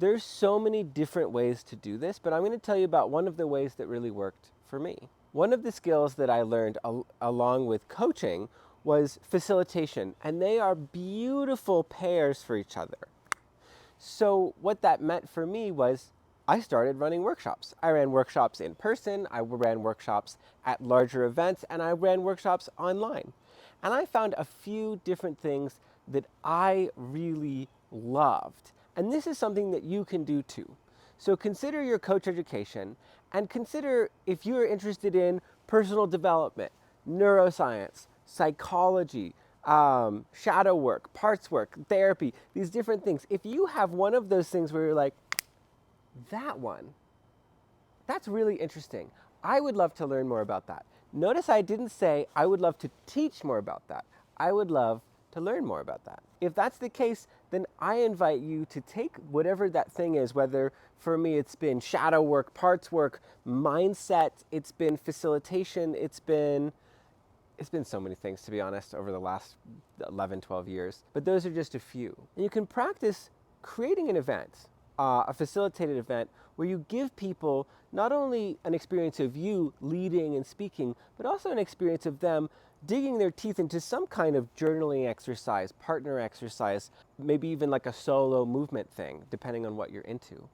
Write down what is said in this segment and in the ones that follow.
There's so many different ways to do this, but I'm going to tell you about one of the ways that really worked for me. One of the skills that I learned along with coaching was facilitation, and they are beautiful pairs for each other. So what that meant for me was I started running workshops. I ran workshops in person, I ran workshops at larger events, and I ran workshops online. And I found a few different things that I really loved. And this is something that you can do too. So consider your coach education and consider if you're interested in personal development, neuroscience, psychology, shadow work, parts work, therapy, these different things. If you have one of those things where you're like, that one, that's really interesting. I would love to learn more about that. Notice I didn't say I would love to teach more about that. I would love to learn more about that. If that's the case, then I invite you to take whatever that thing is, whether for me it's been shadow work, parts work, mindset, it's been facilitation, it's been so many things, to be honest, over the last 11, 12 years. But those are just a few. And you can practice creating an event, a facilitated event, where you give people not only an experience of you leading and speaking, but also an experience of them digging their teeth into some kind of journaling exercise, partner exercise, maybe even like a solo movement thing, depending on what you're into,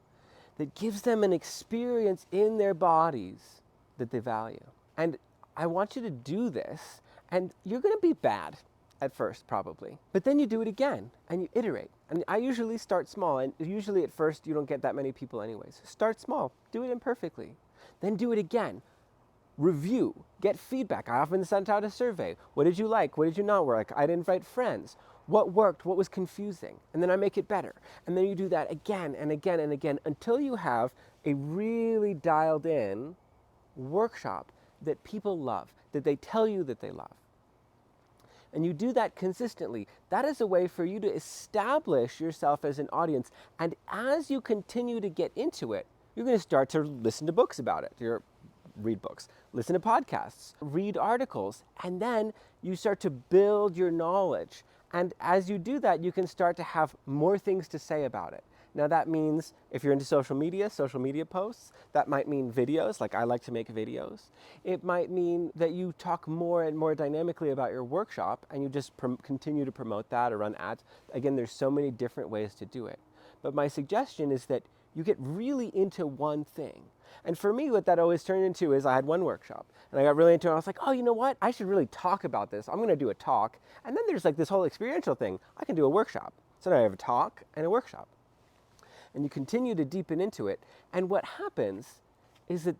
that gives them an experience in their bodies that they value. And I want you to do this, and you're going to be bad at first, probably. But then you do it again, and you iterate. And I usually start small, and usually at first you don't get that many people anyways. Start small, do it imperfectly. Then do it again. Review, get feedback. I often send out a survey. What did you like? What did you not like? I'd invite friends. What worked? What was confusing? And then I make it better. And then you do that again and again and again until you have a really dialed in workshop that people love, that they tell you that they love. And you do that consistently. That is a way for you to establish yourself as an audience. And as you continue to get into it, you're going to start to listen to books about it. Read books, listen to podcasts, read articles, and then you start to build your knowledge. And as you do that, you can start to have more things to say about it. Now that means if you're into social media posts, that might mean videos, like I like to make videos. It might mean that you talk more and more dynamically about your workshop and you just continue to promote that or run ads. Again, there's so many different ways to do it. But my suggestion is that you get really into one thing. And for me, what that always turned into is I had one workshop and I got really into it. I was like, oh, you know what? I should really talk about this. I'm going to do a talk. And then there's like this whole experiential thing. I can do a workshop. So now I have a talk and a workshop. And you continue to deepen into it. And what happens is that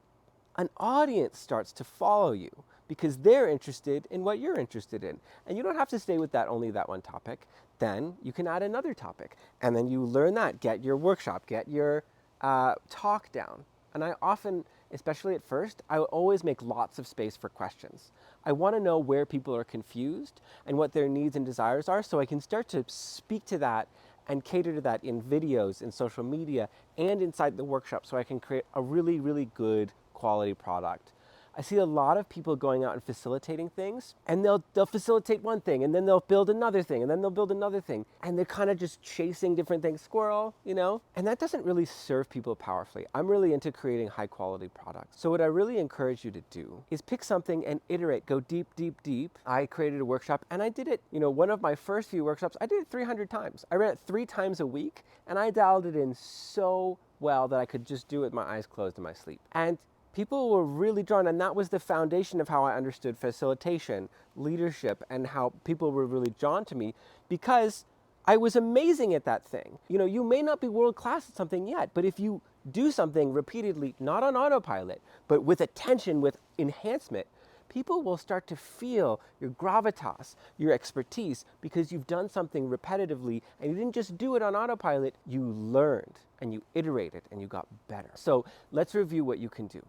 an audience starts to follow you because they're interested in what you're interested in. And you don't have to stay with only that one topic. Then you can add another topic. And then you learn that, get your workshop, get your talk down. And I often, especially at first, I always make lots of space for questions. I want to know where people are confused and what their needs and desires are so I can start to speak to that and cater to that in videos, in social media, and inside the workshop so I can create a really, really good quality product. I see a lot of people going out and facilitating things, and they'll facilitate one thing, and then they'll build another thing, and then they'll build another thing, and they're kind of just chasing different things, squirrel, you know? And that doesn't really serve people powerfully. I'm really into creating high quality products. So what I really encourage you to do is pick something and iterate, go deep, deep, deep. I created a workshop, and I did it, one of my first few workshops, I did it 300 times. I ran it 3 times a week, and I dialed it in so well that I could just do it with my eyes closed in my sleep. And people were really drawn, and that was the foundation of how I understood facilitation, leadership, and how people were really drawn to me because I was amazing at that thing. You may not be world class at something yet, but if you do something repeatedly, not on autopilot, but with attention, with enhancement, people will start to feel your gravitas, your expertise, because you've done something repetitively and you didn't just do it on autopilot, you learned and you iterated and you got better. So let's review what you can do.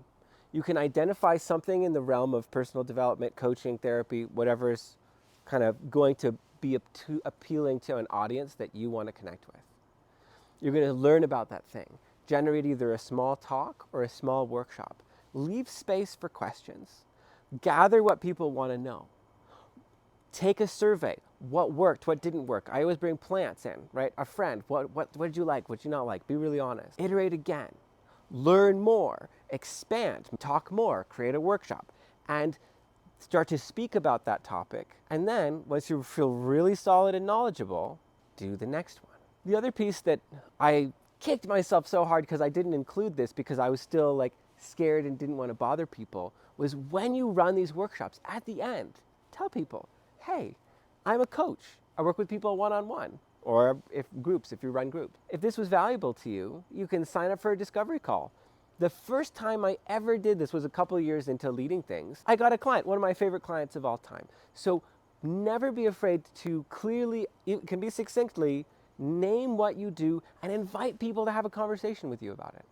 You can identify something in the realm of personal development, coaching, therapy, whatever is kind of going to be appealing to an audience that you want to connect with. You're going to learn about that thing. Generate either a small talk or a small workshop. Leave space for questions. Gather what people want to know. Take a survey. what worked, what didn't work. I always bring plants in, right? A friend, what did you like, what did you not like? Be really honest. Iterate again. Learn more, expand, talk more, create a workshop, and start to speak about that topic. And then, once you feel really solid and knowledgeable, do the next one. The other piece that I kicked myself so hard because I didn't include this because I was still like scared and didn't want to bother people was when you run these workshops, at the end, tell people, hey, I'm a coach. I work with people one-on-one, or if you run groups. If this was valuable to you, you can sign up for a discovery call. The first time I ever did this was a couple of years into leading things. I got a client, one of my favorite clients of all time. So never be afraid to clearly, it can be succinctly, name what you do and invite people to have a conversation with you about it.